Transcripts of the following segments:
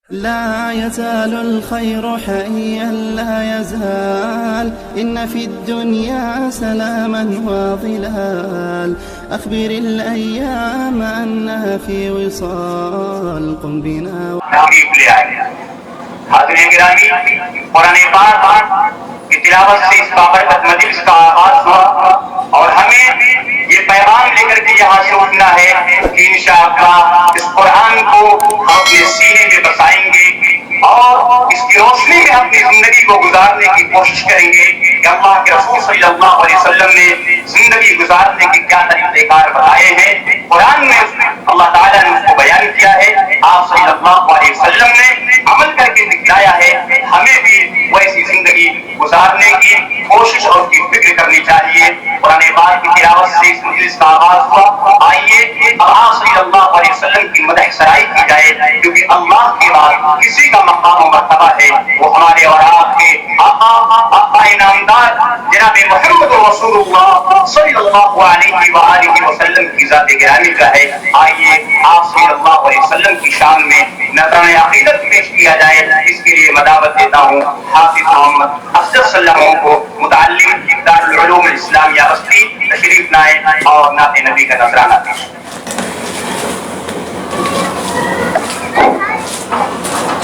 لا يزال الخير حيا لا يزال، إن في الدنيا سلاما وظلال. أخبر الأيام أنها في وصال، قم بنا حاضرین گرامی، قرآن پاک کی تلاوت سے اس بابرکت مجلس کا آغاز ہوا اور ہمیں یہ پیغام لے کر کے یہاں سے اٹھنا ہے کہ انشاءاللہ اس قرآن کو ہم اپنے سینے میں بسائیں گے اور اس کی روشنی میں اپنی زندگی کو گزارنے کی کوشش کریں گے کہ اللہ کے رسول صلی اللہ علیہ وسلم نے زندگی گزارنے کے کیا طریقہ کار بتائے ہیں۔ قرآن میں اللہ تعالیٰ نے اس کو بیان کیا ہے، آپ صلی اللہ علیہ وسلم نے عمل کر کے دکھلایا ہے۔ ہمیں بھی ویسی زندگی گزارنے کی کوشش اور کی فکر کرنی چاہیے۔ قرآن پاک کی تلاوت سے اس مجلس کا آغاز ہوا، آئیے اب آپ صلی اللہ علیہ وسلم کی مدح سرائی کی جائے، کیونکہ اللہ کے بعد کسی کا مقام و مرتبہ ہے وہ ہمارے اور آپ کے آقا انعامدار جناب محمد رسول اللہ صلی اللہ علیہ وآلہ وسلم کی ذات گرامی کا ہے۔ آئیے آپ صلی اللہ علیہ وسلم کی شان میں نذرانِ عقیدت پیش کیا جائے۔ اس کے لیے مدعوت دیتا ہوں حافظ محمد افضل صلی اللہ علیہ کو، متعلم دارالعلوم الاسلامیہ بستی، تشریف لائیں اور نعت نبی کا نذرانہ پیش کریں۔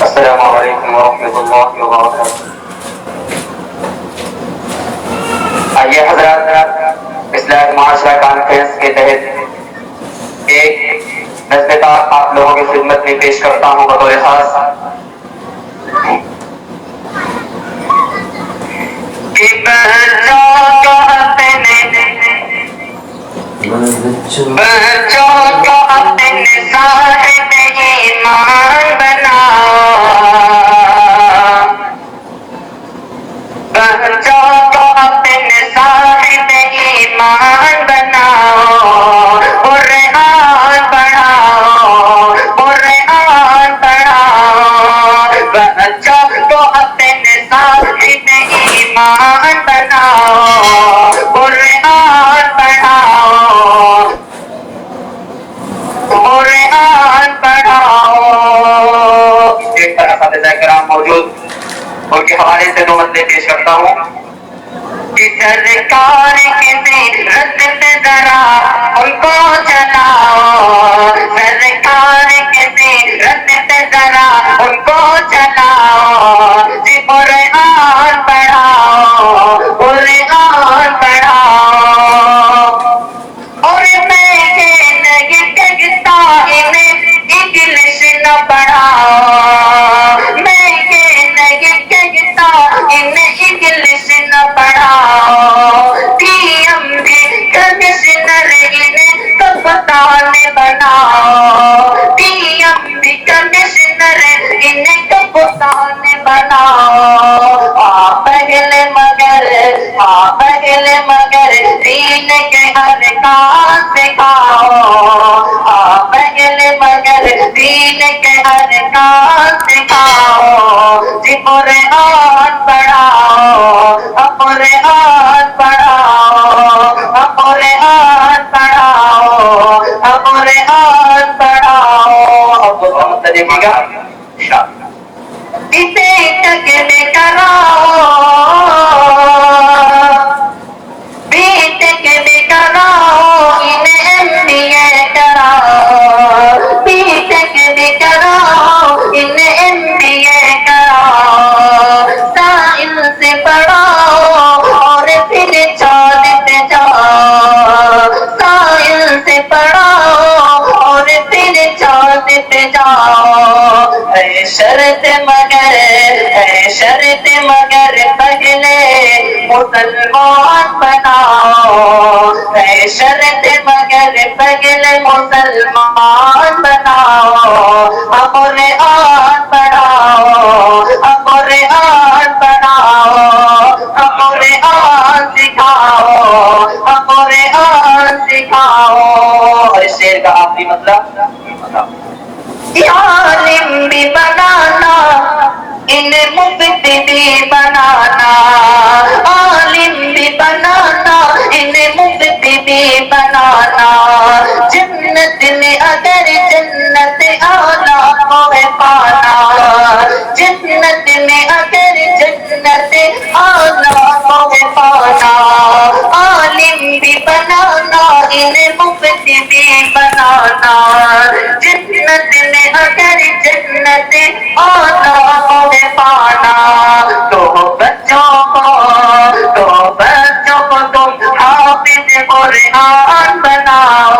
السلام علیکم ورحمۃ اللہ وبرکاتہ۔ آئیے حضرات، اصلاح معاشرہ کانفرنس کے تحت ایک نظم آپ لوگوں کی خدمت میں پیش کرتا ہوں بطور خاص کہ بچوں کو اپنے صاحب ایمان بناؤ، بچوں کو اپنے صاحب ایمان بناؤ، قرآن پڑھاؤ، قرآن پڑھاؤ، بچوں کو اپنے صاحب ایمان بناؤ، قرآن پڑھاؤ، قرآن پڑھاؤ۔ ایک طرح اساتذہ کرام موجود، ان کے حوالے سے دو مطلب پیش کرتا ہوں کہ سرکار کی سیرت پہ ذرا ان کو چلاؤ، سرکار کی سیرت پہ ذرا ان کو چلاؤ، جی قرآن پڑھاؤ، قرآن پڑھاؤ۔ اور میں یہ نہیں کہتا انہیں انگلش نہ پڑھاؤ، میں یہ نہیں کہتا انہیں انگلش نہ پڑھاؤ، پی ایم بھی کمشنر انہیں کپتان بناؤ، پی ایم بھی کمشنر انہیں کپتان بناؤ۔ پہلے مگر دین کے ارکان سکھاؤ، پہلے مگر دین کے ارکان سکھاؤ، جی قرآن پڑھاؤ، قرآن پڑھاؤ، قرآن پڑھاؤ، قرآن پڑھاؤ۔ اب تو مطلب دیکھیے گا اسے تکبیر کراؤ، بیٹک بھی کراؤ، انہیں MBA کراؤ، بیٹک بھی کراؤ، انہیں MBA کراؤ، سائنس پڑھاؤ اور پھر چاند جاؤ، سائنس پڑھاؤ اور پھر چاند پہ جاؤ۔ ہے شرط مگر پہلے مسلمان بناؤ، ہے شرط مگر پہلے مسلمان بناؤ، قرآن پڑھاؤ، قرآن پڑھاؤ، قرآن سکھاؤ، قرآن سکھاؤ۔ اس شعر کا آخری مطلب عالم بھی بنانا، انہیں مفتی بھی بنانا، عالم بھی بنانا، انہیں مفتی بھی بنانا، جنت میں اگر جنت آنا ہوئے پانا، جنت آنا ہے پانا، عالم بھی بنانا، علم مفتی بھی بنانا، جنت میں اگر جنت آنا ہے پانا، تو بچوں کو تم حافظ قرآن بناؤ،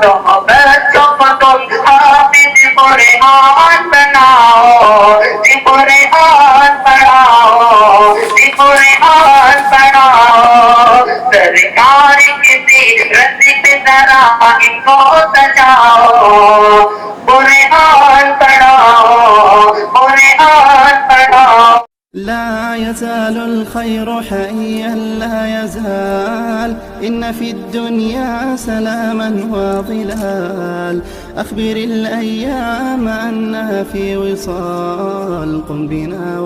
تو بچوں کو تم حافظ قرآن بناؤ، قرآن پڑھاؤ، قرآن پڑھاؤ، سرکار کی سیرت پہ ذرا ان کو سجاؤ، قرآن پڑھاؤ، قرآن پڑھاؤ۔ لا يزال الخير حيا لا يزال، إن في الدنيا سلاما وظلال، أخبر الأيام أنها في وصال، قم بنا